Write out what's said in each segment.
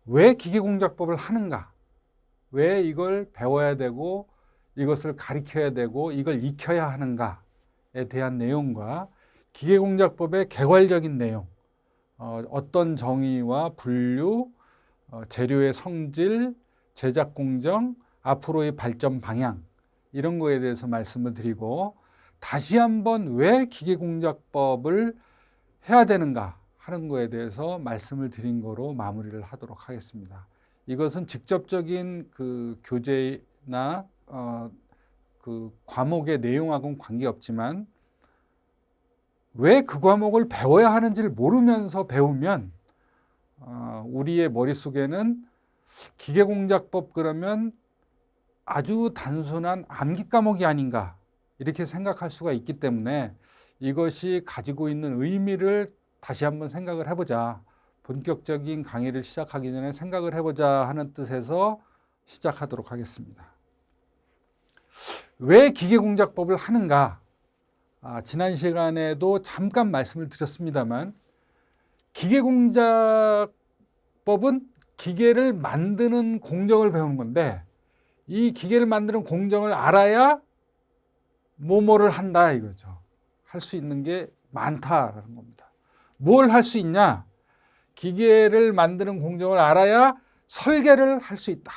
왜 기계공작법을 하는가? 왜 이걸 배워야 되고 이것을 가르쳐야 되고 이걸 익혀야 하는가에 대한 내용과 기계공작법의 개괄적인 내용, 어떤 정의와 분류, 재료의 성질, 제작 공정, 앞으로의 발전 방향 이런 거에 대해서 말씀을 드리고 다시 한번 왜 기계공작법을 해야 되는가 하는 거에 대해서 말씀을 드린 거로 마무리를 하도록 하겠습니다. 이것은 직접적인 그 교재나 그 과목의 내용하고는 관계없지만 왜 그 과목을 배워야 하는지를 모르면서 배우면 우리의 머릿속에는 기계공작법 그러면 아주 단순한 암기 과목이 아닌가 이렇게 생각할 수가 있기 때문에 이것이 가지고 있는 의미를 다시 한번 생각을 해보자. 본격적인 강의를 시작하기 전에 생각을 해보자 하는 뜻에서 시작하도록 하겠습니다. 왜 기계공작법을 하는가? 지난 시간에도 잠깐 말씀을 드렸습니다만 기계공작법은 기계를 만드는 공정을 배우는 건데 이 기계를 만드는 공정을 알아야 뭐뭐를 한다 이거죠. 할 수 있는 게 많다라는 겁니다. 뭘 할 수 있냐? 기계를 만드는 공정을 알아야 설계를 할 수 있다.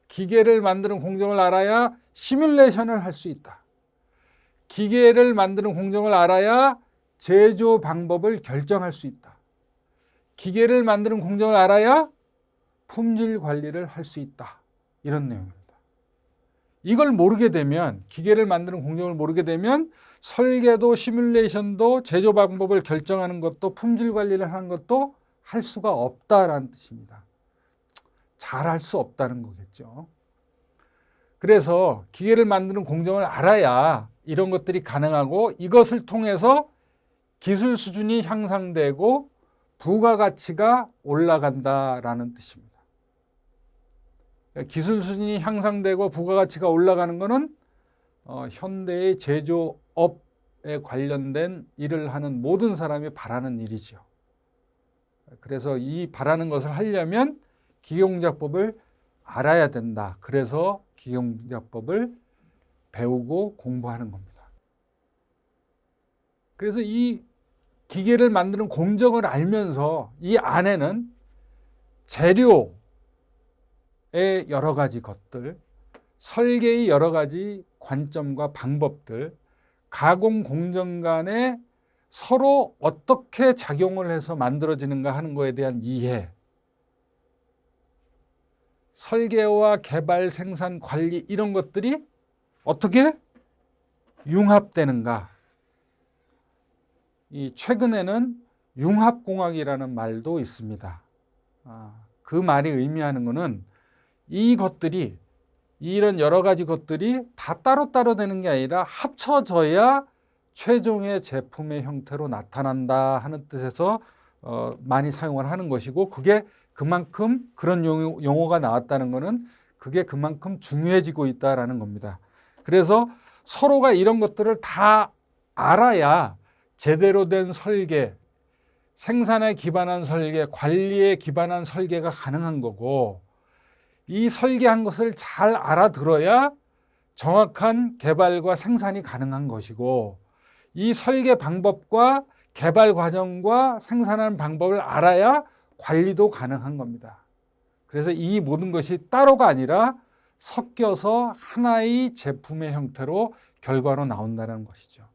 기계를 만드는 공정을 알아야 시뮬레이션을 할 수 있다. 기계를 만드는 공정을 알아야 제조 방법을 결정할 수 있다. 기계를 만드는 공정을 알아야 품질 관리를 할 수 있다. 이런 내용입니다. 이걸 모르게 되면 기계를 만드는 공정을 모르게 되면 설계도 시뮬레이션도 제조 방법을 결정하는 것도 품질 관리를 하는 것도 할 수가 없다라는 뜻입니다. 잘할 수 없다는 거겠죠. 그래서 기계를 만드는 공정을 알아야 이런 것들이 가능하고 이것을 통해서 기술 수준이 향상되고 부가가치가 올라간다라는 뜻입니다. 기술 수준이 향상되고 부가가치가 올라가는 것은 현대의 제조업에 관련된 일을 하는 모든 사람이 바라는 일이죠. 그래서 이 바라는 것을 하려면 기계공작법을 알아야 된다. 그래서 기계공작법을 배우고 공부하는 겁니다. 그래서 이 기계를 만드는 공정을 알면서 이 안에는 재료의 여러 가지 것들, 설계의 여러 가지 관점과 방법들, 가공 공정 간에 서로 어떻게 작용을 해서 만들어지는가 하는 것에 대한 이해, 설계와 개발, 생산, 관리 이런 것들이 어떻게 융합되는가. 최근에는 융합공학이라는 말도 있습니다. 그 말이 의미하는 것은 이것들이 이런 여러 가지 것들이 다 따로따로 되는 게 아니라 합쳐져야 최종의 제품의 형태로 나타난다 하는 뜻에서 많이 사용을 하는 것이고 그게 그만큼 그런 용어가 나왔다는 것은 그게 그만큼 중요해지고 있다는 겁니다. 그래서 서로가 이런 것들을 다 알아야 제대로 된 설계, 생산에 기반한 설계, 관리에 기반한 설계가 가능한 거고 이 설계한 것을 잘 알아들어야 정확한 개발과 생산이 가능한 것이고 이 설계 방법과 개발 과정과 생산하는 방법을 알아야 관리도 가능한 겁니다. 그래서 이 모든 것이 따로가 아니라 섞여서 하나의 제품의 형태로 결과로 나온다는 것이죠.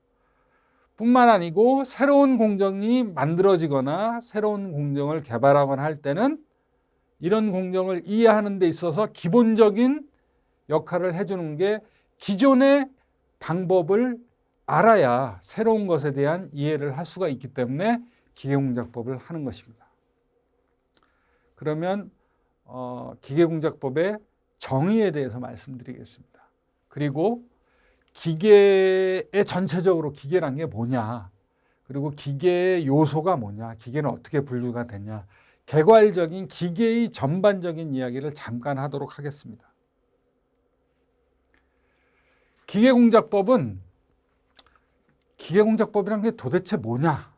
뿐만 아니고 새로운 공정이 만들어지거나 새로운 공정을 개발하거나 할 때는 이런 공정을 이해하는 데 있어서 기본적인 역할을 해주는 게 기존의 방법을 알아야 새로운 것에 대한 이해를 할 수가 있기 때문에 기계공작법을 하는 것입니다. 그러면 기계공작법의 정의에 대해서 말씀드리겠습니다. 그리고 기계의 전체적으로 기계란 게 뭐냐, 그리고 기계의 요소가 뭐냐, 기계는 어떻게 분류가 되냐, 개괄적인 기계의 전반적인 이야기를 잠깐 하도록 하겠습니다. 기계공작법이란 게 도대체 뭐냐?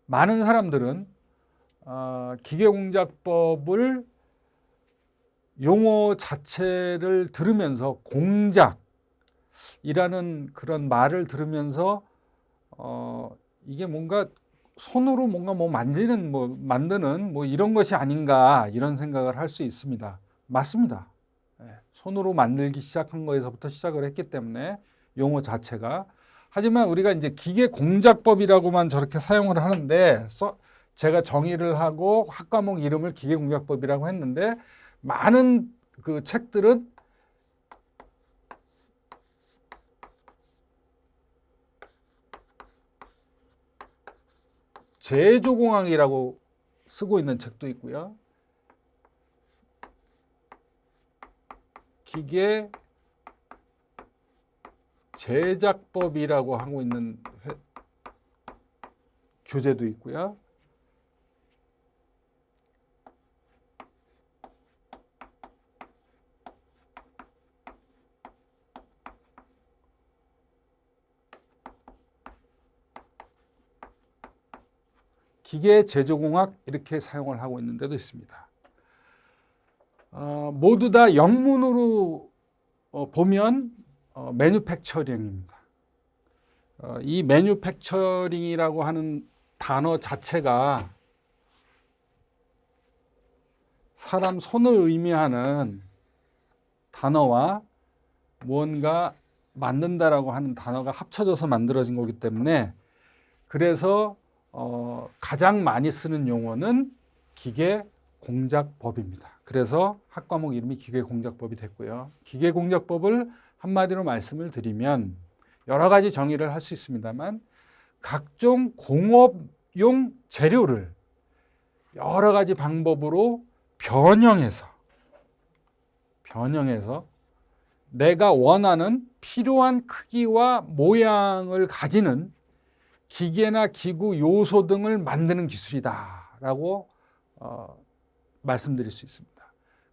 많은 사람들은 기계공작법을 용어 자체를 들으면서 공작이라는 그런 말을 들으면서 이게 뭔가 손으로 뭔가 만드는 이런 것이 아닌가 이런 생각을 할 수 있습니다. 맞습니다. 손으로 만들기 시작한 거에서부터 시작을 했기 때문에 용어 자체가. 하지만 우리가 이제 기계공작법이라고만 저렇게 사용을 하는데 제가 정의를 하고 학과목 이름을 기계공작법이라고 했는데 많은 그 책들은 제조공학이라고 쓰고 있는 책도 있고요. 기계 제작법이라고 하고 있는 교재도 있고요. 기계 제조공학 이렇게 사용을 하고 있는 데도 있습니다. 모두 다 영문으로 보면 매뉴팩처링입니다. 이 매뉴팩처링이라고 하는 단어 자체가 사람 손을 의미하는 단어와 무언가 만든다라고 하는 단어가 합쳐져서 만들어진 거기 때문에 그래서 가장 많이 쓰는 용어는 기계공작법입니다. 그래서 학과목 이름이 기계공작법이 됐고요. 기계공작법을 한마디로 말씀을 드리면 여러 가지 정의를 할 수 있습니다만 각종 공업용 재료를 여러 가지 방법으로 변형해서 내가 원하는 필요한 크기와 모양을 가지는 기계나 기구, 요소 등을 만드는 기술이다라고 말씀드릴 수 있습니다.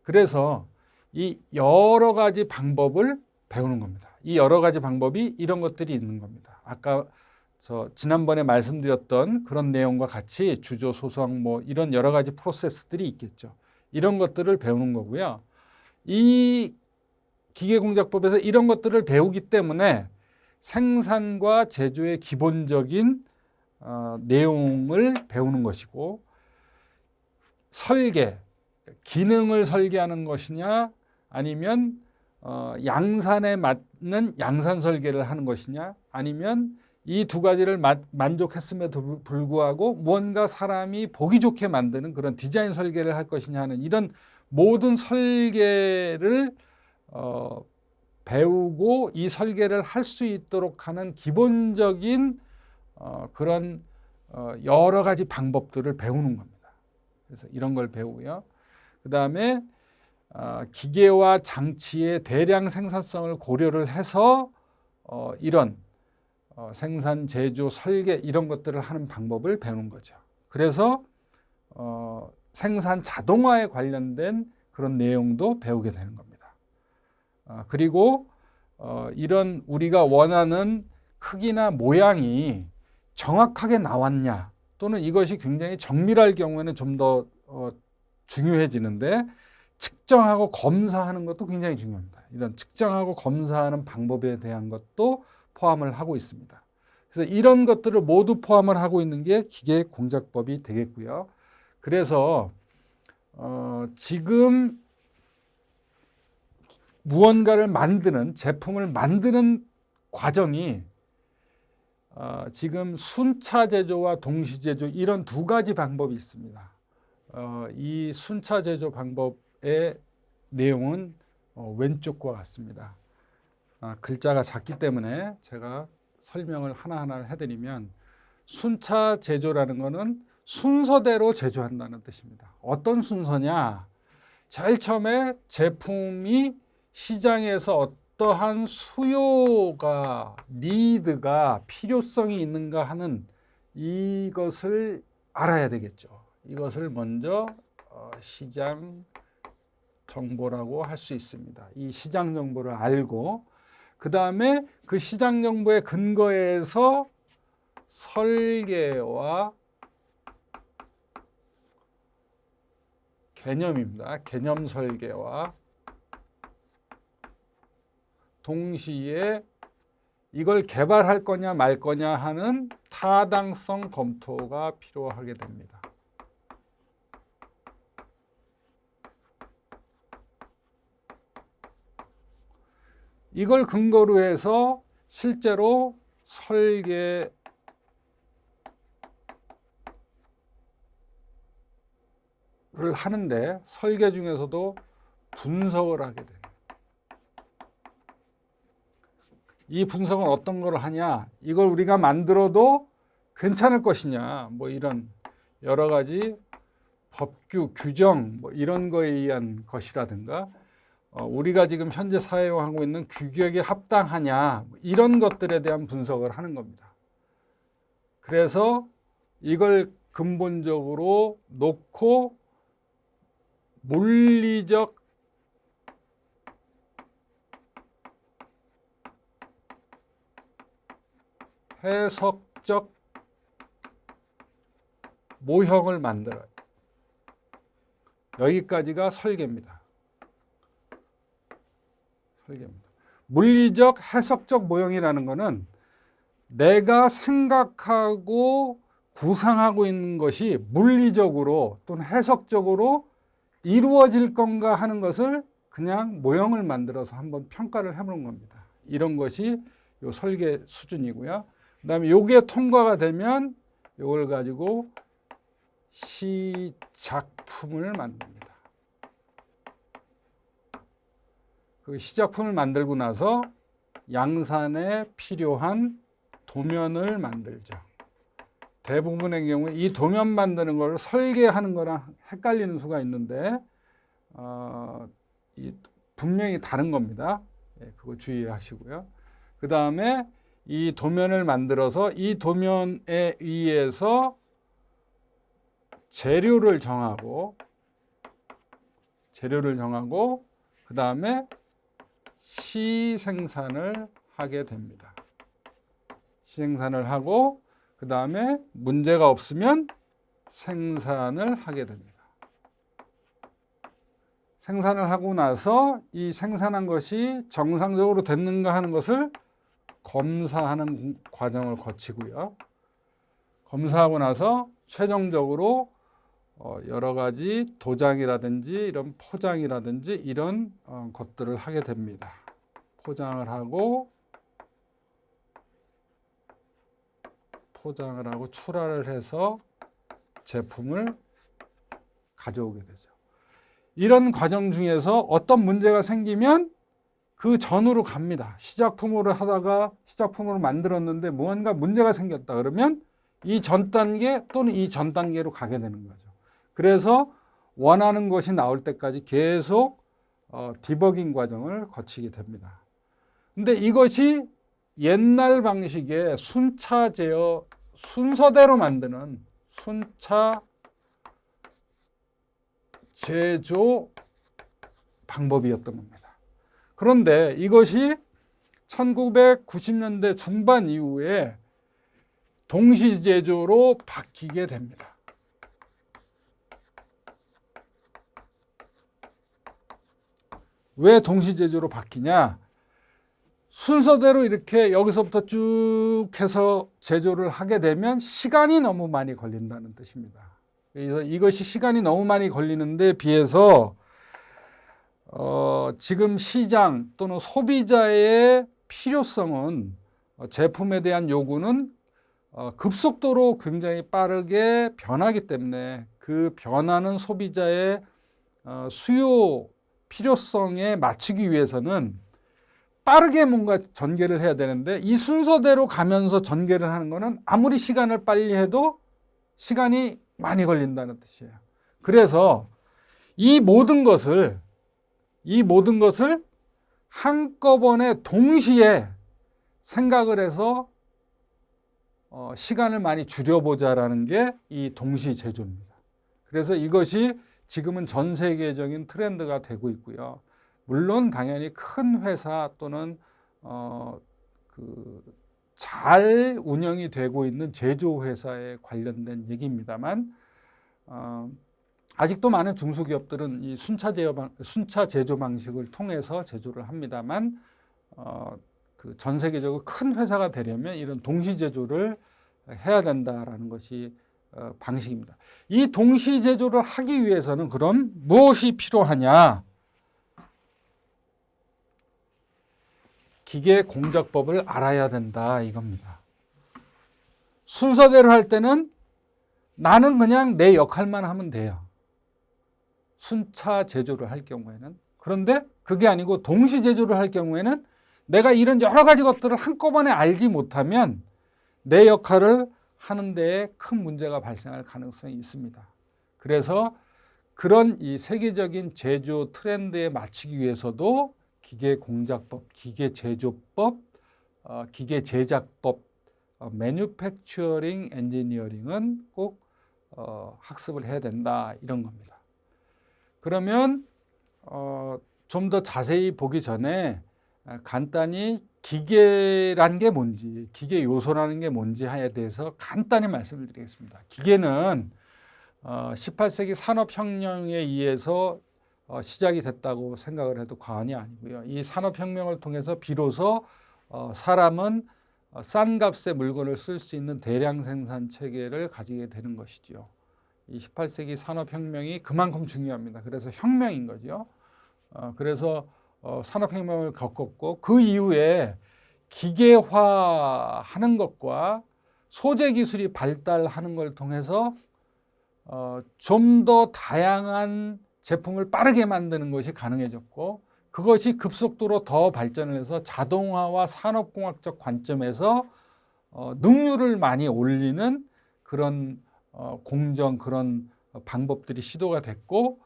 그래서 이 여러 가지 방법을 배우는 겁니다. 이 여러 가지 방법이 이런 것들이 있는 겁니다. 아까 지난번에 말씀드렸던 그런 내용과 같이 주조, 소성 이런 여러 가지 프로세스들이 있겠죠. 이런 것들을 배우는 거고요. 이 기계공작법에서 이런 것들을 배우기 때문에 생산과 제조의 기본적인 내용을 배우는 것이고 설계, 기능을 설계하는 것이냐 아니면 양산에 맞는 양산 설계를 하는 것이냐 아니면 이 두 가지를 만족했음에도 불구하고 무언가 사람이 보기 좋게 만드는 그런 디자인 설계를 할 것이냐 하는 이런 모든 설계를 배우고 이 설계를 할 수 있도록 하는 기본적인 그런 여러 가지 방법들을 배우는 겁니다. 그래서 이런 걸 배우고요. 그 다음에 기계와 장치의 대량 생산성을 고려를 해서 이런 생산, 제조, 설계 이런 것들을 하는 방법을 배우는 거죠. 그래서 생산 자동화에 관련된 그런 내용도 배우게 되는 겁니다. 그리고 이런 우리가 원하는 크기나 모양이 정확하게 나왔냐 또는 이것이 굉장히 정밀할 경우에는 좀 더 중요해지는데 측정하고 검사하는 것도 굉장히 중요합니다. 이런 측정하고 검사하는 방법에 대한 것도 포함을 하고 있습니다. 그래서 이런 것들을 모두 포함을 하고 있는 게 기계공작법이 되겠고요. 그래서 지금 무언가를 만드는 제품을 만드는 과정이 지금 순차 제조와 동시 제조 이런 두 가지 방법이 있습니다. 이 순차 제조 방법의 내용은 왼쪽과 같습니다. 글자가 작기 때문에 제가 설명을 하나하나 해드리면 순차 제조라는 것은 순서대로 제조한다는 뜻입니다. 어떤 순서냐? 제일 처음에 제품이 시장에서 어떠한 수요가, 니드가, 필요성이 있는가 하는 이것을 알아야 되겠죠. 이것을 먼저 시장 정보라고 할 수 있습니다. 이 시장 정보를 알고 그 다음에 그 시장 정보에 근거해서 설계와 개념입니다. 개념 설계와 동시에 이걸 개발할 거냐 말 거냐 하는 타당성 검토가 필요하게 됩니다. 이걸 근거로 해서 실제로 설계를 하는데 설계 중에서도 분석을 하게 돼요. 이 분석은 어떤 걸 하냐? 이걸 우리가 만들어도 괜찮을 것이냐? 뭐 이런 여러 가지 법규, 규정 뭐 이런 거에 의한 것이라든가 우리가 지금 현재 사용하고 있는 규격에 합당하냐? 이런 것들에 대한 분석을 하는 겁니다. 그래서 이걸 근본적으로 놓고 물리적 해석적 모형을 만들어요. 여기까지가 설계입니다. 물리적 해석적 모형이라는 것은 내가 생각하고 구상하고 있는 것이 물리적으로 또는 해석적으로 이루어질 건가 하는 것을 그냥 모형을 만들어서 한번 평가를 해보는 겁니다. 이런 것이 요 설계 수준이고요. 그 다음에 요게 통과가 되면 요걸 가지고 시작품을 만듭니다. 그 시작품을 만들고 나서 양산에 필요한 도면을 만들죠. 대부분의 경우에 이 도면 만드는 걸 설계하는 거랑 헷갈리는 수가 있는데 분명히 다른 겁니다. 그거 주의하시고요. 그 다음에 이 도면을 만들어서 이 도면에 의해서 재료를 정하고 그 다음에 시생산을 하게 됩니다. 시생산을 하고 그 다음에 문제가 없으면 생산을 하게 됩니다. 생산을 하고 나서 이 생산한 것이 정상적으로 됐는가 하는 것을 검사하는 과정을 거치고요. 검사하고 나서 최종적으로 여러 가지 도장이라든지 이런 포장이라든지 이런 것들을 하게 됩니다. 포장을 하고 출하를 해서 제품을 가져오게 되죠. 이런 과정 중에서 어떤 문제가 생기면 그 전으로 갑니다. 시작품으로 하다가 시작품으로 만들었는데 무언가 문제가 생겼다 그러면 이 전 단계 또는 이 전 단계로 가게 되는 거죠. 그래서 원하는 것이 나올 때까지 계속 디버깅 과정을 거치게 됩니다. 근데 이것이 옛날 방식의 순차 제어 순서대로 만드는 순차 제조 방법이었던 겁니다. 그런데 이것이 1990년대 중반 이후에 동시 제조로 바뀌게 됩니다. 왜 동시 제조로 바뀌냐? 순서대로 이렇게 여기서부터 쭉 해서 제조를 하게 되면 시간이 너무 많이 걸린다는 뜻입니다. 그래서 이것이 시간이 너무 많이 걸리는데 비해서 지금 시장 또는 소비자의 필요성은 제품에 대한 요구는 급속도로 굉장히 빠르게 변하기 때문에 그 변하는 소비자의 수요 필요성에 맞추기 위해서는 빠르게 뭔가 전개를 해야 되는데 이 순서대로 가면서 전개를 하는 것은 아무리 시간을 빨리 해도 시간이 많이 걸린다는 뜻이에요. 그래서 이 모든 것을 한꺼번에 동시에 생각을 해서 시간을 많이 줄여보자라는 게 이 동시 제조입니다. 그래서 이것이 지금은 전 세계적인 트렌드가 되고 있고요. 물론 당연히 큰 회사 또는 잘 운영이 되고 있는 제조 회사에 관련된 얘기입니다만 아직도 많은 중소기업들은 이 순차 제조 방식을 통해서 제조를 합니다만 그 전 세계적으로 큰 회사가 되려면 이런 동시 제조를 해야 된다라는 것이 방식입니다. 이 동시 제조를 하기 위해서는 그럼 무엇이 필요하냐? 기계 공작법을 알아야 된다 이겁니다. 순서대로 할 때는 나는 그냥 내 역할만 하면 돼요. 순차 제조를 할 경우에는. 그런데 그게 아니고 동시 제조를 할 경우에는 내가 이런 여러 가지 것들을 한꺼번에 알지 못하면 내 역할을 하는 데에 큰 문제가 발생할 가능성이 있습니다. 그래서 그런 이 세계적인 제조 트렌드에 맞추기 위해서도 기계 공작법, 기계 제조법, 기계 제작법, 매뉴팩처링 엔지니어링은 꼭 학습을 해야 된다 이런 겁니다. 그러면 좀 더 자세히 보기 전에 간단히 기계란 게 뭔지, 기계 요소라는 게 뭔지에 대해서 간단히 말씀을 드리겠습니다. 기계는 18세기 산업혁명에 의해서 시작이 됐다고 생각을 해도 과언이 아니고요. 이 산업혁명을 통해서 비로소 사람은 싼 값의 물건을 쓸 수 있는 대량 생산 체계를 가지게 되는 것이죠. 이 18세기 산업혁명이 그만큼 중요합니다. 그래서 혁명인 거죠. 그래서 산업혁명을 겪었고 그 이후에 기계화하는 것과 소재 기술이 발달하는 걸 통해서 좀 더 다양한 제품을 빠르게 만드는 것이 가능해졌고 그것이 급속도로 더 발전을 해서 자동화와 산업공학적 관점에서 능률을 많이 올리는 그런 공정 그런 방법들이 시도가 됐고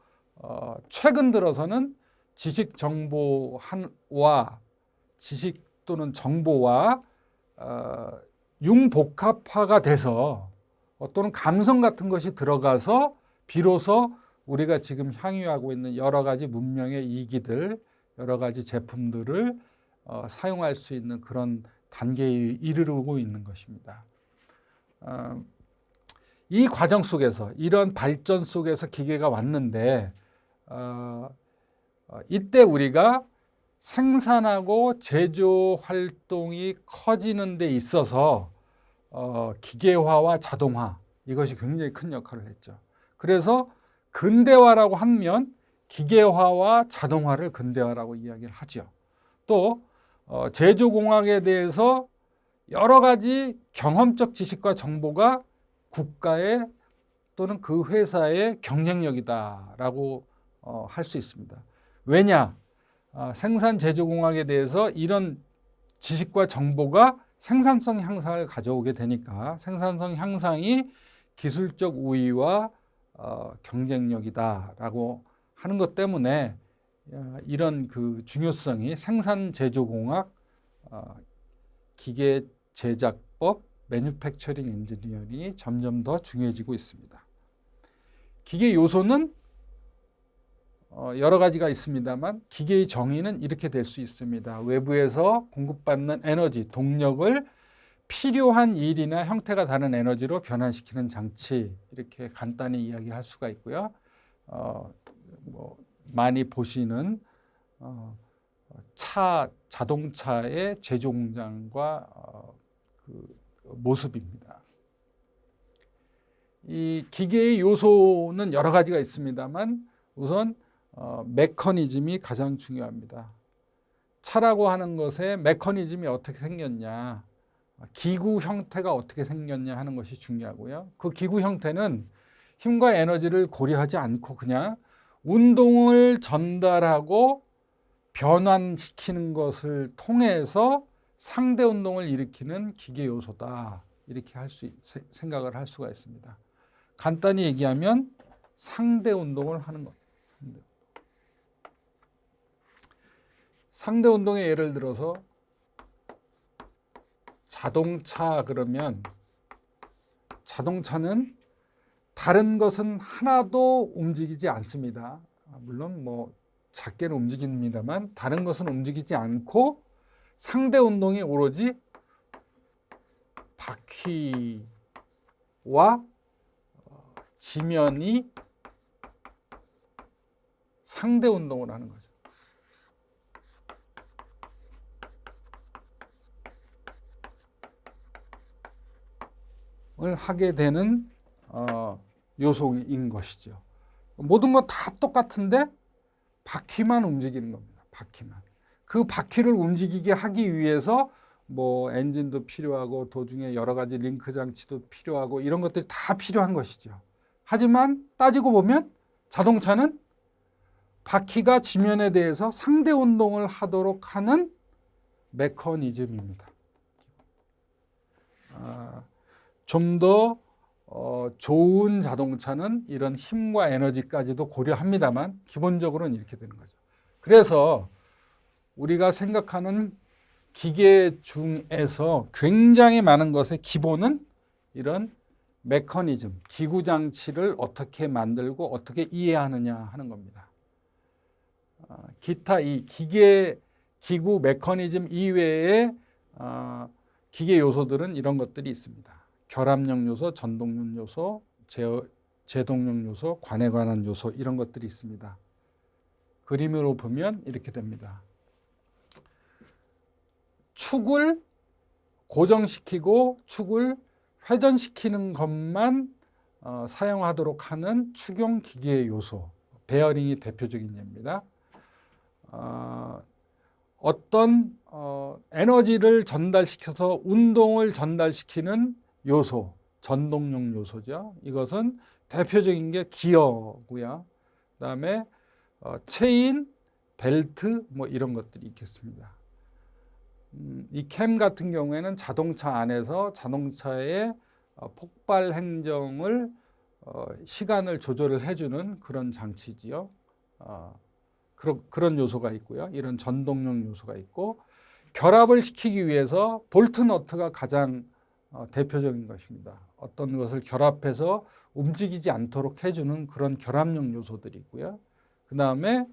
최근 들어서는 지식 또는 정보와 융복합화가 돼서 또는 감성 같은 것이 들어가서 비로소 우리가 지금 향유하고 있는 여러 가지 문명의 이기들, 여러 가지 제품들을 사용할 수 있는 그런 단계에 이르르고 있는 것입니다. 이 과정 속에서 이런 발전 속에서 기계가 왔는데 이때 우리가 생산하고 제조 활동이 커지는 데 있어서 기계화와 자동화 이것이 굉장히 큰 역할을 했죠. 그래서 근대화라고 하면 기계화와 자동화를 근대화라고 이야기를 하죠. 또 제조공학에 대해서 여러 가지 경험적 지식과 정보가 국가의 또는 그 회사의 경쟁력이다라고 할 수 있습니다. 왜냐? 생산 제조공학에 대해서 이런 지식과 정보가 생산성 향상을 가져오게 되니까 생산성 향상이 기술적 우위와 경쟁력이다라고 하는 것 때문에 이런 그 중요성이 생산 제조공학, 기계 제작법, 매뉴팩처링 엔지니어링이 점점 더 중요해지고 있습니다. 기계 요소는 여러 가지가 있습니다만 기계의 정의는 이렇게 될 수 있습니다. 외부에서 공급받는 에너지, 동력을 필요한 일이나 형태가 다른 에너지로 변환시키는 장치 이렇게 간단히 이야기할 수가 있고요. 많이 보시는 자동차의 제조 공장과 그 모습입니다. 이 기계의 요소는 여러 가지가 있습니다만 우선 메커니즘이 가장 중요합니다. 차라고 하는 것의 메커니즘이 어떻게 생겼냐, 기구 형태가 어떻게 생겼냐 하는 것이 중요하고요. 그 기구 형태는 힘과 에너지를 고려하지 않고 그냥 운동을 전달하고 변환시키는 것을 통해서 상대 운동을 일으키는 기계 요소다. 이렇게 생각을 할 수가 있습니다. 간단히 얘기하면 상대 운동을 하는 것. 상대 운동의 예를 들어서 자동차 그러면 자동차는 다른 것은 하나도 움직이지 않습니다. 물론 뭐 작게는 움직입니다만 다른 것은 움직이지 않고 상대 운동이 오로지 바퀴와 지면이 상대 운동을 하는 거죠. 을 하게 되는 요소인 것이죠. 모든 건 다 똑같은데 바퀴만 움직이는 겁니다. 바퀴만. 그 바퀴를 움직이게 하기 위해서 뭐 엔진도 필요하고 도중에 여러 가지 링크 장치도 필요하고 이런 것들이 다 필요한 것이죠. 하지만 따지고 보면 자동차는 바퀴가 지면에 대해서 상대 운동을 하도록 하는 메커니즘입니다. 좀 더 좋은 자동차는 이런 힘과 에너지까지도 고려합니다만 기본적으로는 이렇게 되는 거죠. 그래서 우리가 생각하는 기계 중에서 굉장히 많은 것의 기본은 이런 메커니즘, 기구 장치를 어떻게 만들고 어떻게 이해하느냐 하는 겁니다. 기타 이 기구 메커니즘 이외에 기계 요소들은 이런 것들이 있습니다. 결합력 요소, 전동력 요소, 제동력 요소, 관에 관한 요소 이런 것들이 있습니다. 그림으로 보면 이렇게 됩니다. 축을 고정시키고 축을 회전시키는 것만 사용하도록 하는 축용 기계 요소, 베어링이 대표적인 예입니다. 어떤 에너지를 전달시켜서 운동을 전달시키는 요소, 전동력 요소죠. 이것은 대표적인 게 기어고요. 그다음에 체인, 벨트 뭐 이런 것들이 있겠습니다. 이 캠 같은 경우에는 자동차 안에서 자동차의 폭발 행정을 시간을 조절을 해주는 그런 장치지요. 그런 요소가 있고요. 이런 전동력 요소가 있고 결합을 시키기 위해서 볼트 너트가 가장 대표적인 것입니다. 어떤 것을 결합해서 움직이지 않도록 해주는 그런 결합력 요소들이 있고요. 그 다음에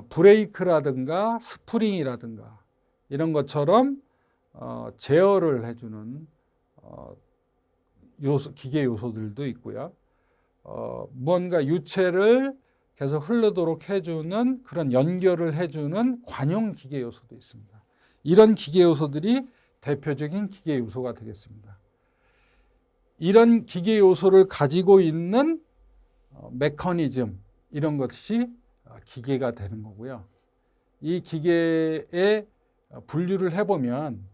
브레이크라든가 스프링이라든가 이런 것처럼 제어를 해주는 기계 요소들도 있고요. 무언가 유체를 계속 흐르도록 해주는 그런 연결을 해주는 관용 기계 요소도 있습니다. 이런 기계 요소들이 대표적인 기계 요소가 되겠습니다. 이런 기계 요소를 가지고 있는 메커니즘 이런 것이 기계가 되는 거고요. 이 기계의 분류를 해보면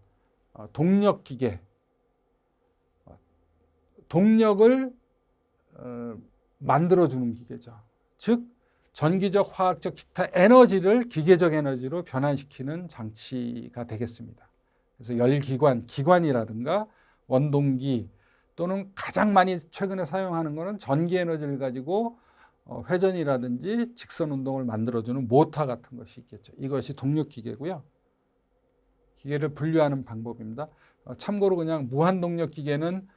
동력 기계, 동력을 만들어주는 기계죠. 즉 전기적, 화학적, 기타 에너지를 기계적 에너지로 변환시키는 장치가 되겠습니다. 그래서 열기관, 기관이라든가 원동기 또는 가장 많이 최근에 사용하는 것은 전기 에너지를 가지고 회전이라든지 직선 운동을 만들어주는 모터 같은 것이 있겠죠. 이것이 동력 기계고요. 기계를 분류하는 방법입니다. 참고로 그냥 무한동력 기계는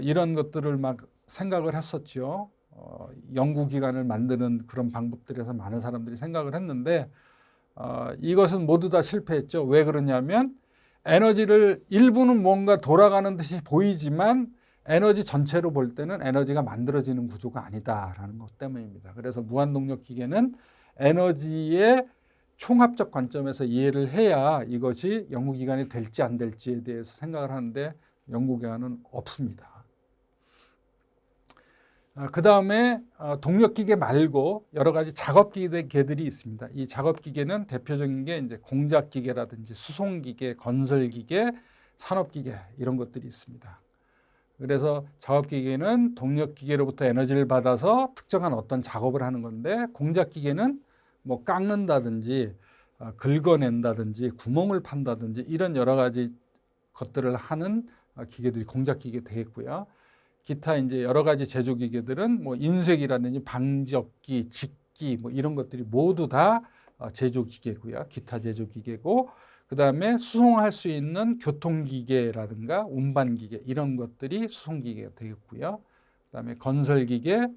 이런 것들을 막 생각을 했었죠. 연구기관을 만드는 그런 방법들에서 많은 사람들이 생각을 했는데 이것은 모두 다 실패했죠. 왜 그러냐면 에너지를 일부는 뭔가 돌아가는 듯이 보이지만 에너지 전체로 볼 때는 에너지가 만들어지는 구조가 아니다라는 것 때문입니다. 그래서 무한동력 기계는 에너지의 총합적 관점에서 이해를 해야 이것이 연구기관이 될지 안 될지에 대해서 생각을 하는데 연구기관은 없습니다. 그 다음에 동력기계 말고 여러 가지 작업기계들이 있습니다. 이 작업기계는 대표적인 게 이제 공작기계라든지 수송기계, 건설기계, 산업기계 이런 것들이 있습니다. 그래서 작업기계는 동력기계로부터 에너지를 받아서 특정한 어떤 작업을 하는 건데 공작기계는 뭐 깎는다든지 긁어낸다든지 구멍을 판다든지 이런 여러 가지 것들을 하는 기계들이 공작기계 되겠고요. 기타 이제 여러 가지 제조기계들은 뭐 인쇄기라든지 방적기, 직기 뭐 이런 것들이 모두 다 제조기계고요. 기타 제조기계고 그 다음에 수송할 수 있는 교통기계라든가 운반기계 이런 것들이 수송기계가 되겠고요. 그 다음에 건설기계,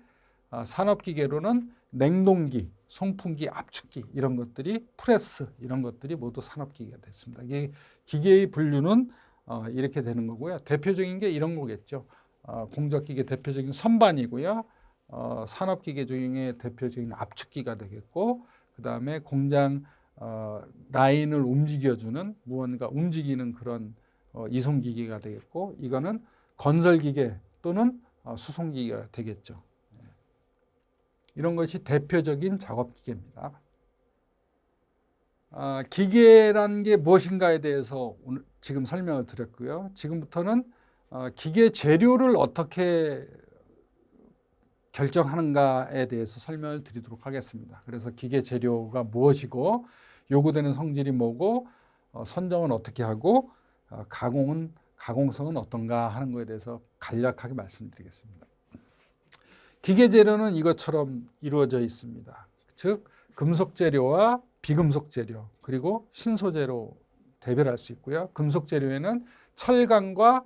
산업기계로는 냉동기, 송풍기, 압축기 이런 것들이 프레스 이런 것들이 모두 산업기계가 됐습니다. 이게 기계의 분류는 이렇게 되는 거고요. 대표적인 게 이런 거겠죠. 공작기계 대표적인 선반이고요. 산업기계 중에 대표적인 압축기가 되겠고, 그 다음에 공장 라인을 움직여주는 무언가 움직이는 그런 이송기계가 되겠고, 이거는 건설기계 또는 수송기계가 되겠죠. 이런 것이 대표적인 작업기계입니다. 기계란 게 무엇인가에 대해서 오늘 지금 설명을 드렸고요. 지금부터는 기계 재료를 어떻게 결정하는가에 대해서 설명을 드리도록 하겠습니다. 그래서 기계 재료가 무엇이고, 요구되는 성질이 뭐고, 선정은 어떻게 하고, 가공성은 어떤가 하는 것에 대해서 간략하게 말씀드리겠습니다. 기계 재료는 이것처럼 이루어져 있습니다. 즉 금속 재료와 비금속 재료, 그리고 신소 재료 대별할 수 있고요. 금속 재료에는 철강과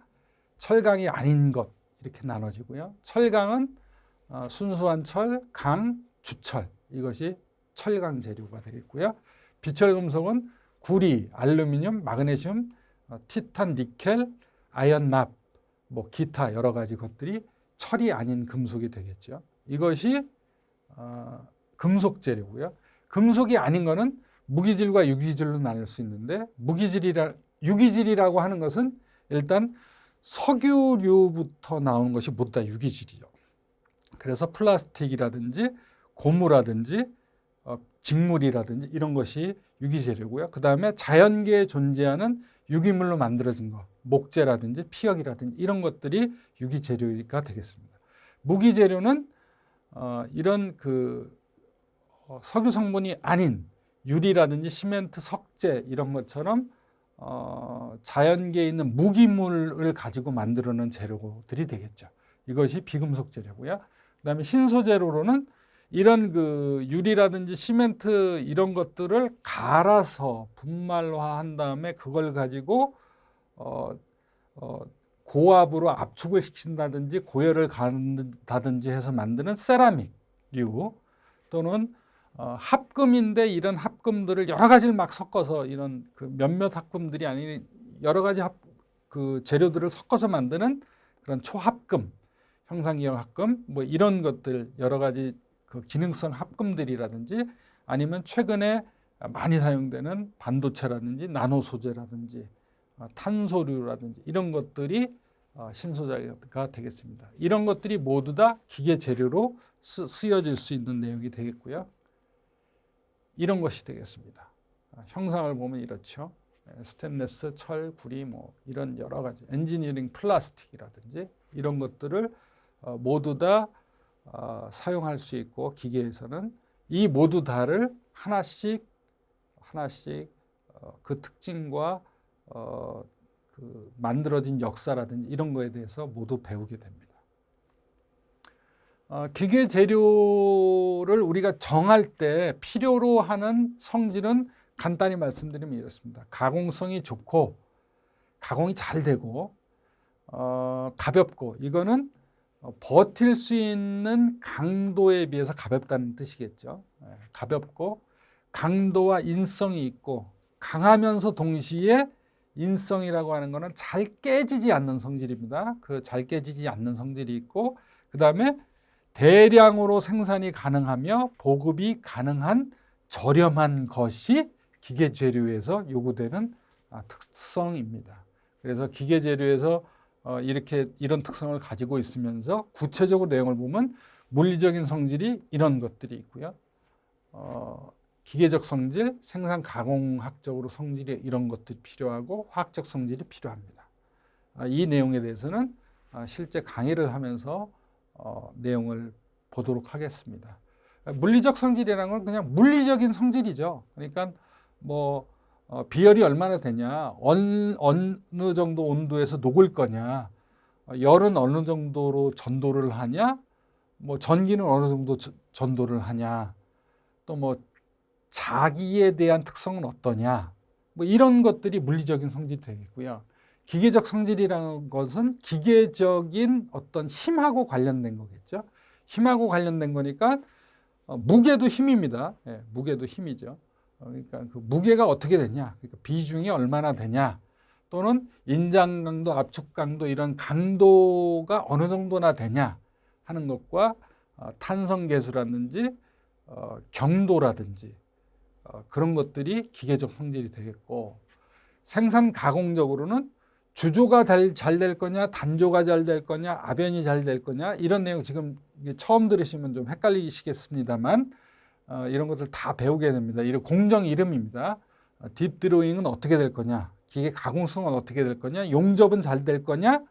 철강이 아닌 것 이렇게 나눠지고요. 철강은 순수한 철, 강, 주철, 이것이 철강 재료가 되겠고요. 비철 금속은 구리, 알루미늄, 마그네슘, 티탄, 니켈, 아연, 납, 뭐 기타 여러 가지 것들이 철이 아닌 금속이 되겠죠. 이것이 금속 재료고요. 금속이 아닌 것은 무기질과 유기질로 나눌 수 있는데, 유기질이라고 하는 것은 일단 석유류부터 나오는 것이 모두 다 유기질이요. 그래서 플라스틱이라든지 고무라든지 직물이라든지 이런 것이 유기재료고요. 그 다음에 자연계에 존재하는 유기물로 만들어진 것, 목재라든지 피혁이라든지 이런 것들이 유기재료가 되겠습니다. 무기재료는 이런 석유 성분이 아닌 유리라든지 시멘트, 석재 이런 것처럼 자연계에 있는 무기물을 가지고 만들어낸 재료들이 되겠죠. 이것이 비금속 재료고요. 그다음에 신소 재료로는 이런 유리라든지 시멘트 이런 것들을 갈아서 분말화한 다음에 그걸 가지고 고압으로 압축을 시킨다든지 고열을 가한다든지 해서 만드는 세라믹류, 또는 합금인데 이런 합금들을 여러 가지를 막 섞어서 이런 몇몇 합금들이 아닌 여러 가지 재료들을 섞어서 만드는 그런 초합금, 형상기형 합금, 뭐 이런 것들 여러 가지 기능성 합금들이라든지, 아니면 최근에 많이 사용되는 반도체라든지 나노 소재라든지 탄소류라든지 이런 것들이 신소재가 되겠습니다. 이런 것들이 모두 다 기계 재료로 쓰여질 수 있는 내용이 되겠고요. 이런 것이 되겠습니다. 형상을 보면 이렇죠. 스테인리스, 철, 구리, 뭐 이런 여러 가지 엔지니어링 플라스틱이라든지 이런 것들을 모두 다 사용할 수 있고, 기계에서는 이 모두 다를 하나씩 그 특징과 만들어진 역사라든지 이런 거에 대해서 모두 배우게 됩니다. 기계 재료를 우리가 정할 때 필요로 하는 성질은 간단히 말씀드리면 이렇습니다. 가공성이 좋고 가공이 잘 되고 가볍고, 이거는 버틸 수 있는 강도에 비해서 가볍다는 뜻이겠죠. 가볍고 강도와 인성이 있고, 강하면서 동시에 인성이라고 하는 것은 잘 깨지지 않는 성질입니다. 그 잘 깨지지 않는 성질이 있고, 그 다음에 대량으로 생산이 가능하며 보급이 가능한 저렴한 것이 기계 재료에서 요구되는 특성입니다. 그래서 기계 재료에서 이런 특성을 가지고 있으면서 구체적으로 내용을 보면 물리적인 성질이 이런 것들이 있고요. 기계적 성질, 생산 가공학적으로 성질이 이런 것들이 필요하고, 화학적 성질이 필요합니다. 이 내용에 대해서는 실제 강의를 하면서 내용을 보도록 하겠습니다. 물리적 성질이라는 건 그냥 물리적인 성질이죠. 그러니까 뭐 비열이 얼마나 되냐, 어느 정도 온도에서 녹을 거냐, 열은 어느 정도로 전도를 하냐, 뭐 전기는 어느 정도 전도를 하냐, 또 뭐 자기에 대한 특성은 어떠냐, 뭐 이런 것들이 물리적인 성질이 되겠고요. 기계적 성질이라는 것은 기계적인 어떤 힘하고 관련된 거겠죠. 힘하고 관련된 거니까 무게도 힘입니다. 무게도 힘이죠. 그러니까 그 무게가 어떻게 되냐, 그러니까 비중이 얼마나 되냐, 또는 인장 강도, 압축 강도 이런 강도가 어느 정도나 되냐 하는 것과 탄성 계수라든지 경도라든지 그런 것들이 기계적 성질이 되겠고, 생산 가공적으로는 주조가 잘 될 거냐, 단조가 잘 될 거냐, 압연이 잘 될 거냐, 이런 내용 지금 처음 들으시면 좀 헷갈리시겠습니다만 이런 것들 다 배우게 됩니다. 이런 공정 이름입니다. 딥 드로잉은 어떻게 될 거냐, 기계 가공성은 어떻게 될 거냐, 용접은 잘 될 거냐,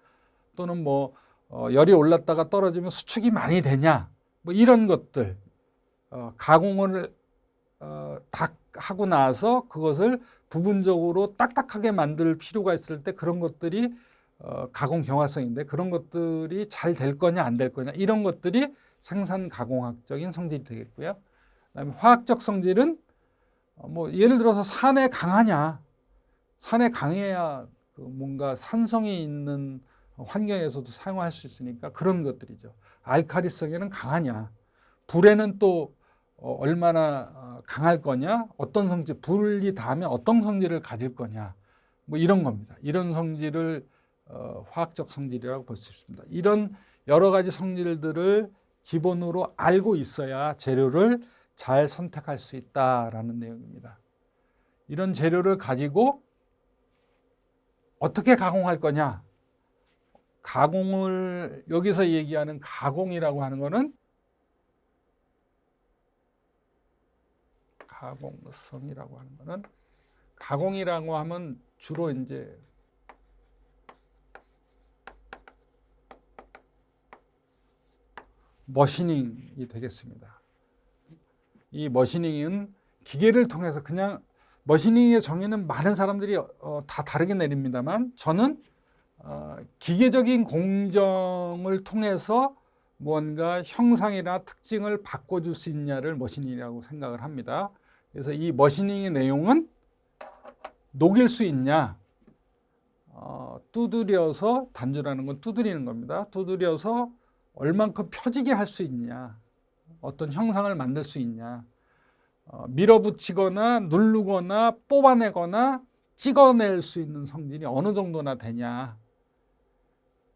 또는 뭐 열이 올랐다가 떨어지면 수축이 많이 되냐, 뭐 이런 것들 가공을 다 하고 나서 그것을 부분적으로 딱딱하게 만들 필요가 있을 때 그런 것들이 가공 경화성인데, 그런 것들이 잘 될 거냐 안 될 거냐, 이런 것들이 생산 가공학적인 성질이 되겠고요. 그다음에 화학적 성질은 뭐 예를 들어서 산에 강하냐, 산에 강해야 뭔가 산성이 있는 환경에서도 사용할 수 있으니까 그런 것들이죠. 알카리성에는 강하냐, 불에는 또 얼마나 강할 거냐, 어떤 성질, 불이 닿으면 어떤 성질을 가질 거냐, 뭐 이런 겁니다. 이런 성질을 화학적 성질이라고 볼 수 있습니다. 이런 여러 가지 성질들을 기본으로 알고 있어야 재료를 잘 선택할 수 있다라는 내용입니다. 이런 재료를 가지고 어떻게 가공할 거냐, 가공을 여기서 얘기하는 가공이라고 하는 거는 가공성이라고 하는 거는, 가공이라고 하면 주로 이제 머시닝이 되겠습니다. 이 머시닝은 기계를 통해서, 그냥 머시닝의 정의는 많은 사람들이 다 다르게 내립니다만, 저는 기계적인 공정을 통해서 무언가 형상이나 특징을 바꿔줄 수 있냐를 머시닝이라고 생각을 합니다. 그래서 이 머시닝의 내용은 녹일 수 있냐, 두드려서, 단조라는 건 두드리는 겁니다. 두드려서 얼만큼 펴지게 할 수 있냐, 어떤 형상을 만들 수 있냐, 밀어붙이거나 누르거나 뽑아내거나 찍어낼 수 있는 성질이 어느 정도나 되냐,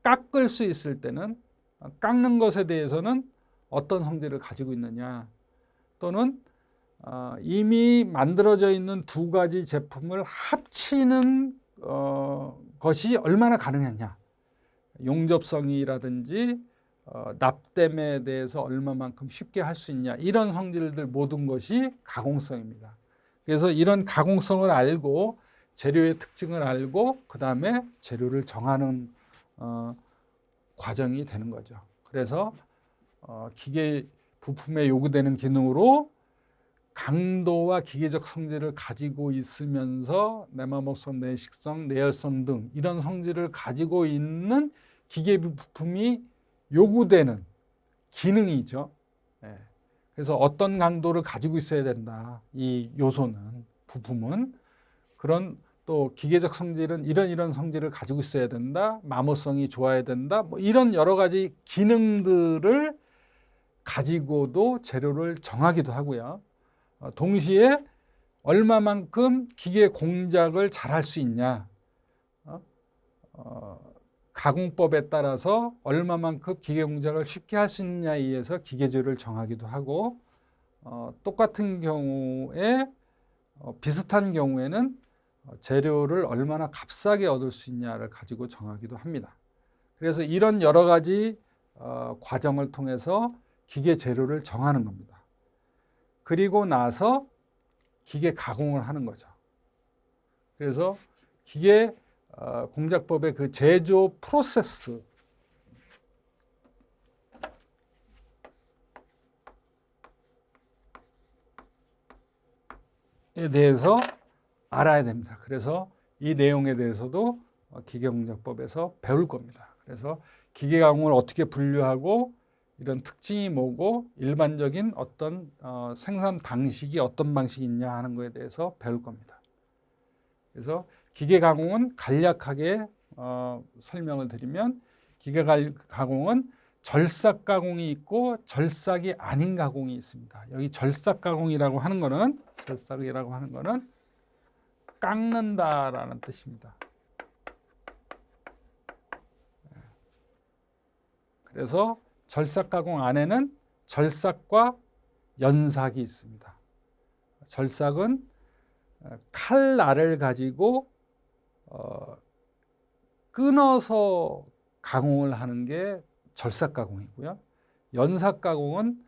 깎을 수 있을 때는, 깎는 것에 대해서는 어떤 성질을 가지고 있느냐, 또는 이미 만들어져 있는 두 가지 제품을 합치는 것이 얼마나 가능했냐, 용접성이라든지 납땜에 대해서 얼마만큼 쉽게 할 수 있냐, 이런 성질들 모든 것이 가공성입니다. 그래서 이런 가공성을 알고 재료의 특징을 알고 그 다음에 재료를 정하는 과정이 되는 거죠. 그래서 기계 부품에 요구되는 기능으로 강도와 기계적 성질을 가지고 있으면서 내마모성, 내식성, 내열성 등 이런 성질을 가지고 있는 기계 부품이 요구되는 기능이죠. 그래서 어떤 강도를 가지고 있어야 된다, 이 요소는, 부품은. 그런 또 기계적 성질은 이런 성질을 가지고 있어야 된다, 마모성이 좋아야 된다, 뭐 이런 여러 가지 기능들을 가지고도 재료를 정하기도 하고요. 동시에 얼마만큼 기계 공작을 잘할 수 있냐, 가공법에 따라서 얼마만큼 기계 공작을 쉽게 할 수 있느냐에 의해서 기계주를 정하기도 하고, 똑같은 경우에 비슷한 경우에는 재료를 얼마나 값싸게 얻을 수 있냐를 가지고 정하기도 합니다. 그래서 이런 여러 가지 과정을 통해서 기계 재료를 정하는 겁니다. 그리고 나서 기계 가공을 하는 거죠. 그래서 기계 공작법의 그 제조 프로세스에 대해서 알아야 됩니다. 그래서 이 내용에 대해서도 기계공작법에서 배울 겁니다. 그래서 기계 가공을 어떻게 분류하고 이런 특징이 뭐고 일반적인 어떤 생산 방식이 어떤 방식이 있냐 하는 것에 대해서 배울 겁니다. 그래서 기계 가공은 간략하게 설명을 드리면, 기계 가공은 절삭 가공이 있고 절삭이 아닌 가공이 있습니다. 여기 절삭 가공이라고 하는 거는, 절삭이라고 하는 거는 깎는다라는 뜻입니다. 그래서 절삭 가공 안에는 절삭과 연삭이 있습니다. 절삭은 칼날을 가지고 끊어서 가공을 하는 게 절삭 가공이고요. 연삭 가공은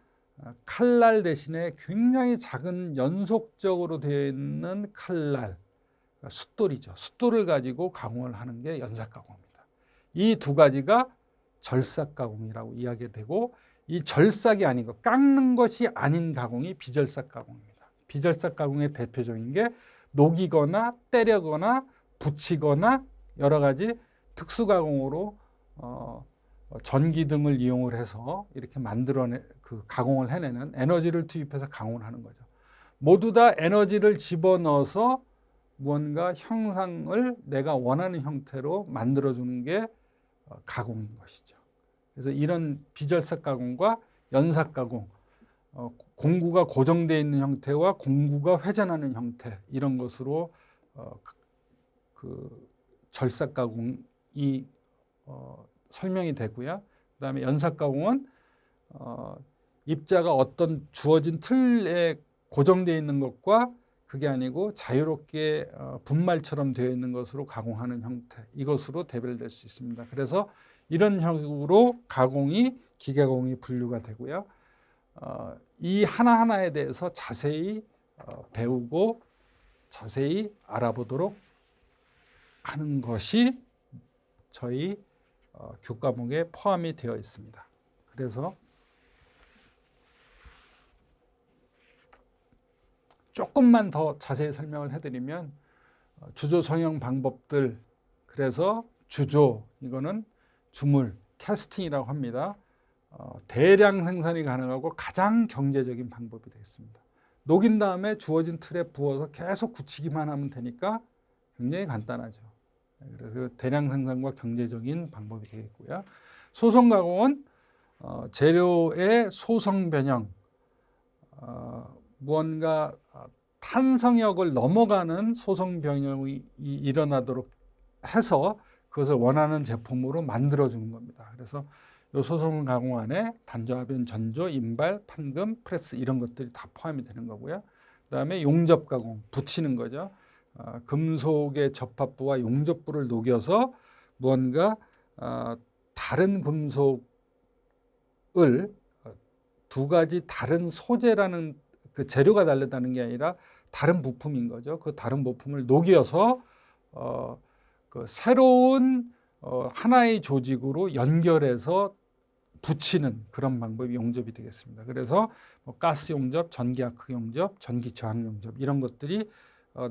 칼날 대신에 굉장히 작은 연속적으로 되어 있는 칼날, 숫돌이죠. 숫돌을 가지고 가공을 하는 게 연삭 가공입니다. 이 두 가지가 절삭 가공이라고 이야기되고, 이 절삭이 아닌 것, 깎는 것이 아닌 가공이 비절삭 가공입니다. 비절삭 가공의 대표적인 게 녹이거나 때려거나 붙이거나 여러 가지 특수 가공으로 전기 등을 이용을 해서 이렇게 그 가공을 해내는, 에너지를 투입해서 가공을 하는 거죠. 모두 다 에너지를 집어넣어서 무언가 형상을 내가 원하는 형태로 만들어주는 게 가공인 것이죠. 그래서 이런 비절삭 가공과 연삭 가공, 공구가 고정되어 있는 형태와 공구가 회전하는 형태, 이런 것으로 그 절삭 가공이 설명이 되고요. 그다음에 연삭 가공은 입자가 어떤 주어진 틀에 고정되어 있는 것과 그게 아니고 자유롭게 분말처럼 되어 있는 것으로 가공하는 형태, 이것으로 대별될 수 있습니다. 그래서 이런 형으로 가공이 기계가공이 분류가 되고요. 이 하나하나에 대해서 자세히 배우고 자세히 알아보도록 하는 것이 저희 교과목에 포함이 되어 있습니다. 그래서 조금만 더 자세히 설명을 해드리면, 주조 성형 방법들, 그래서 주조, 이거는 주물, 캐스팅이라고 합니다. 대량 생산이 가능하고 가장 경제적인 방법이 되겠습니다. 녹인 다음에 주어진 틀에 부어서 계속 굳히기만 하면 되니까 굉장히 간단하죠. 그래서 대량 생산과 경제적인 방법이 되겠고요. 소성 가공은 재료의 소성 변형, 무언가 탄성역을 넘어가는 소성 변형이 일어나도록 해서 그것을 원하는 제품으로 만들어주는 겁니다. 그래서 이 소성 가공 안에 단조합연, 전조, 인발, 판금, 프레스, 이런 것들이 다 포함이 되는 거고요. 그다음에 용접 가공, 붙이는 거죠. 금속의 접합부와 용접부를 녹여서 무언가 다른 금속을 두 가지 다른 소재라는 그 재료가 다르다는 게 아니라 다른 부품인 거죠. 그 다른 부품을 녹여서 그 새로운 하나의 조직으로 연결해서 붙이는 그런 방법이 용접이 되겠습니다. 그래서 가스 용접, 전기 아크 용접, 전기 저항 용접, 이런 것들이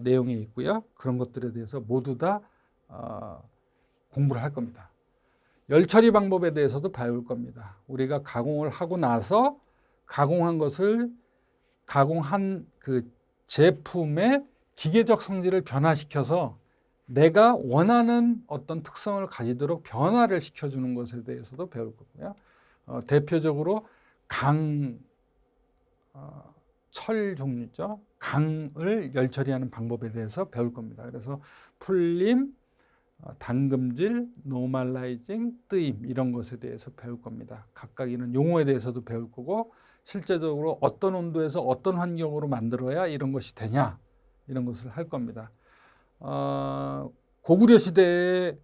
내용에 있고요. 그런 것들에 대해서 모두 다 공부를 할 겁니다. 열 처리 방법에 대해서도 배울 겁니다. 우리가 가공을 하고 나서 가공한 것을, 가공한 그 제품의 기계적 성질을 변화시켜서 내가 원하는 어떤 특성을 가지도록 변화를 시켜주는 것에 대해서도 배울 거고요. 대표적으로 철 종류죠. 강을 열 처리하는 방법에 대해서 배울 겁니다. 그래서 풀림, 담금질, 노멀라이징, 뜨임, 이런 것에 대해서 배울 겁니다. 각각 이런 용어에 대해서도 배울 거고, 실제적으로 어떤 온도에서 어떤 환경으로 만들어야 이런 것이 되냐, 이런 것을 할 겁니다. 고구려 시대에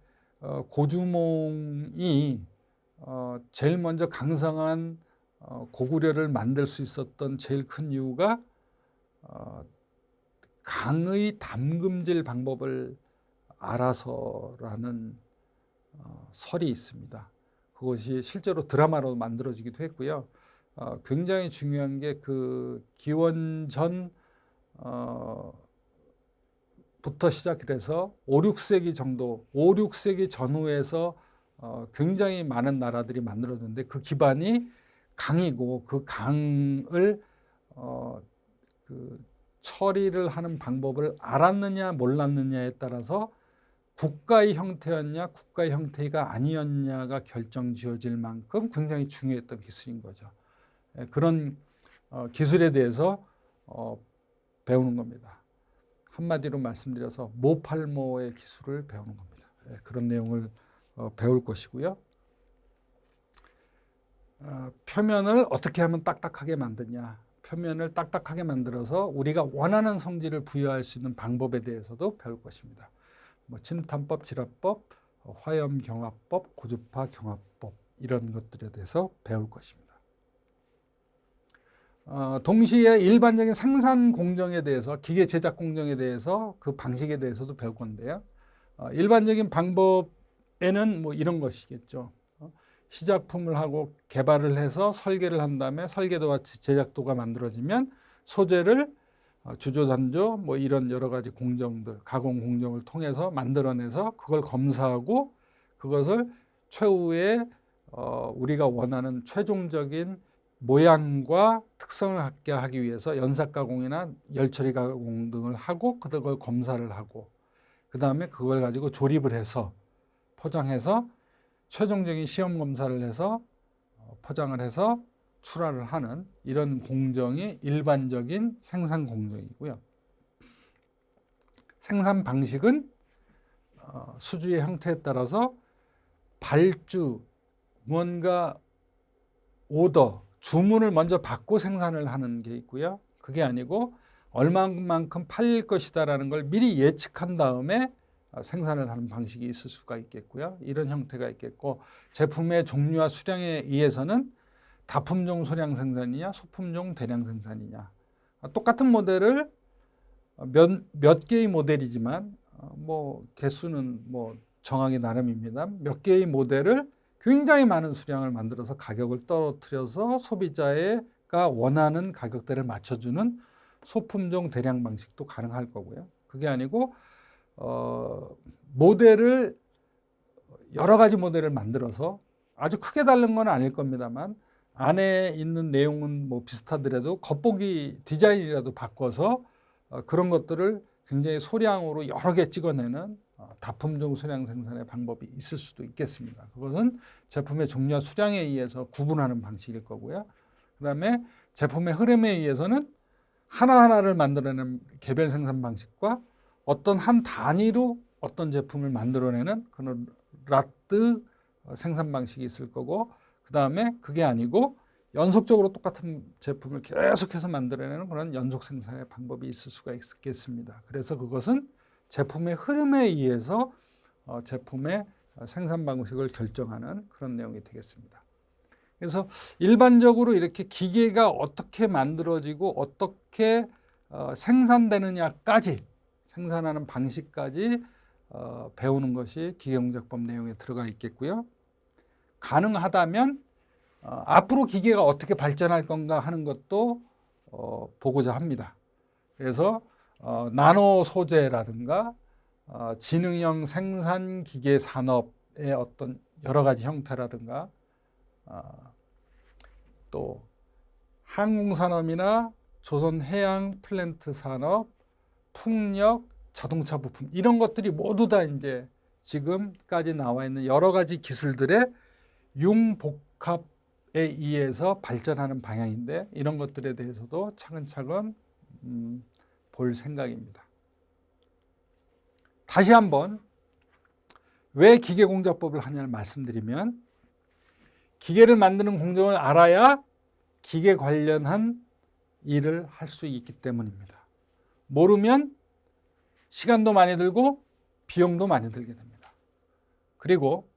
고주몽이 제일 먼저 강성한 고구려를 만들 수 있었던 제일 큰 이유가 강의 담금질 방법을 알아서라는 설이 있습니다. 그것이 실제로 드라마로 만들어지기도 했고요. 굉장히 중요한 게 그 기원전 부터 시작해서 5, 6세기 정도, 5, 6세기 전후에서 굉장히 많은 나라들이 만들어졌는데 그 기반이 강이고, 그 강을 그 처리를 하는 방법을 알았느냐 몰랐느냐에 따라서 국가의 형태였냐 국가의 형태가 아니었냐가 결정지어질 만큼 굉장히 중요했던 기술인 거죠. 그런 기술에 대해서 배우는 겁니다. 한마디로 말씀드려서 모팔모의 기술을 배우는 겁니다. 그런 내용을 배울 것이고요. 표면을 어떻게 하면 딱딱하게 만드냐, 표면을 딱딱하게 만들어서 우리가 원하는 성질을 부여할 수 있는 방법에 대해서도 배울 것입니다. 뭐 침탄법, 지라법, 화염경화법, 고주파 경화법 이런 것들에 대해서 배울 것입니다. 동시에 일반적인 생산 공정에 대해서, 기계 제작 공정에 대해서, 그 방식에 대해서도 배울 건데요. 일반적인 방법에는 뭐 이런 것이겠죠. 시작품을 하고 개발을 해서 설계를 한 다음에 설계도와 제작도가 만들어지면 소재를 주조, 단조 뭐 이런 여러 가지 공정들, 가공 공정을 통해서 만들어내서 그걸 검사하고 그것을 최후의 우리가 원하는 최종적인 모양과 특성을 갖게 하기 위해서 연삭 가공이나 열처리 가공 등을 하고 그걸 검사를 하고 그 다음에 그걸 가지고 조립을 해서 포장해서 최종적인 시험 검사를 해서 포장을 해서 출하를 하는 이런 공정이 일반적인 생산 공정이고요. 생산 방식은 수주의 형태에 따라서 발주, 무언가 오더, 주문을 먼저 받고 생산을 하는 게 있고요. 그게 아니고 얼마만큼 팔릴 것이다라는 걸 미리 예측한 다음에 생산을 하는 방식이 있을 수가 있겠고요. 이런 형태가 있겠고, 제품의 종류와 수량에 의해서는 다품종 소량 생산이냐 소품종 대량 생산이냐, 똑같은 모델을 몇 개의 모델이지만 뭐 개수는 뭐 정하기 나름입니다. 몇 개의 모델을 굉장히 많은 수량을 만들어서 가격을 떨어뜨려서 소비자가 원하는 가격대를 맞춰주는 소품종 대량 방식도 가능할 거고요. 그게 아니고 모델을 여러 가지 모델을 만들어서 아주 크게 다른 건 아닐 겁니다만 안에 있는 내용은 뭐 비슷하더라도 겉보기 디자인이라도 바꿔서 그런 것들을 굉장히 소량으로 여러 개 찍어내는 다품종 소량 생산의 방법이 있을 수도 있겠습니다. 그것은 제품의 종류와 수량에 의해서 구분하는 방식일 거고요. 그 다음에 제품의 흐름에 의해서는 하나하나를 만들어내는 개별 생산 방식과 어떤 한 단위로 어떤 제품을 만들어내는 그런 라트 생산 방식이 있을 거고, 그 다음에 그게 아니고 연속적으로 똑같은 제품을 계속해서 만들어내는 그런 연속 생산의 방법이 있을 수가 있겠습니다. 그래서 그것은 제품의 흐름에 의해서 제품의 생산 방식을 결정하는 그런 내용이 되겠습니다. 그래서 일반적으로 이렇게 기계가 어떻게 만들어지고 어떻게 생산되느냐까지, 생산하는 방식까지 배우는 것이 기계공작법 내용에 들어가 있겠고요. 가능하다면 앞으로 기계가 어떻게 발전할 건가 하는 것도 보고자 합니다. 그래서 나노 소재라든가 지능형 생산 기계 산업의 어떤 여러 가지 형태라든가 또 항공산업이나 조선 해양 플랜트 산업, 풍력, 자동차 부품 이런 것들이 모두 다 이제 지금까지 나와 있는 여러 가지 기술들의 융복합에 의해서 발전하는 방향인데 이런 것들에 대해서도 차근차근 볼 생각입니다. 다시 한번 왜 기계공작법을 하냐를 말씀드리면, 기계를 만드는 공정을 알아야 기계 관련한 일을 할 수 있기 때문입니다. 모르면 시간도 많이 들고 비용도 많이 들게 됩니다. 그리고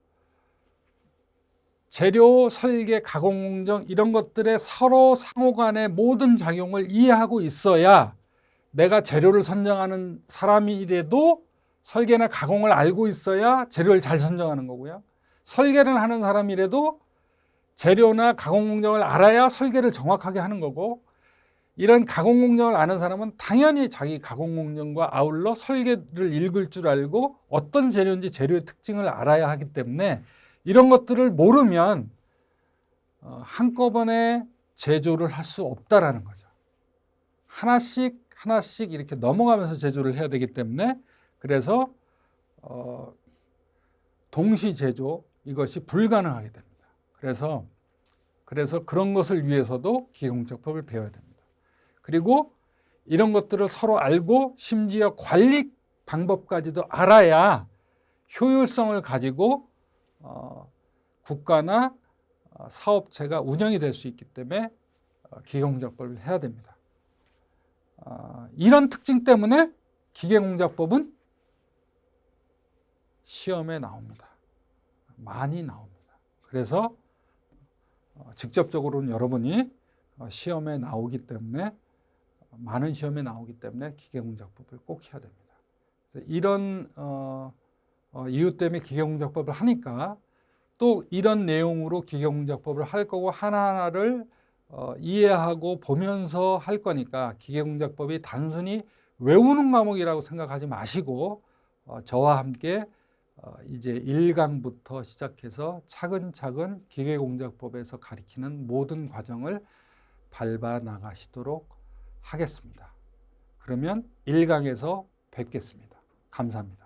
재료, 설계, 가공 공정 이런 것들의 서로 상호 간의 모든 작용을 이해하고 있어야 내가 재료를 선정하는 사람이라도 설계나 가공을 알고 있어야 재료를 잘 선정하는 거고요. 설계를 하는 사람이라도 재료나 가공 공정을 알아야 설계를 정확하게 하는 거고, 이런 가공 공정을 아는 사람은 당연히 자기 가공 공정과 아울러 설계를 읽을 줄 알고 어떤 재료인지 재료의 특징을 알아야 하기 때문에 이런 것들을 모르면 한꺼번에 제조를 할 수 없다라는 거죠. 하나씩 이렇게 넘어가면서 제조를 해야 되기 때문에, 그래서 동시 제조 이것이 불가능하게 됩니다. 그래서 그런 것을 위해서도 기계공작법을 배워야 됩니다. 그리고 이런 것들을 서로 알고 심지어 관리 방법까지도 알아야 효율성을 가지고 국가나 사업체가 운영이 될 수 있기 때문에 기계공작법을 해야 됩니다. 이런 특징 때문에 기계공작법은 시험에 나옵니다. 많이 나옵니다. 그래서 직접적으로는 여러분이 시험에 나오기 때문에 많은 시험에 나오기 때문에 기계공작법을 꼭 해야 됩니다. 그래서 이런 이유 때문에 기계공작법을 하니까 또 이런 내용으로 기계공작법을 할 거고 하나하나를 이해하고 보면서 할 거니까 기계공작법이 단순히 외우는 과목이라고 생각하지 마시고 저와 함께 이제 1강부터 시작해서 차근차근 기계공작법에서 가리키는 모든 과정을 밟아 나가시도록 하겠습니다. 그러면 1강에서 뵙겠습니다. 감사합니다.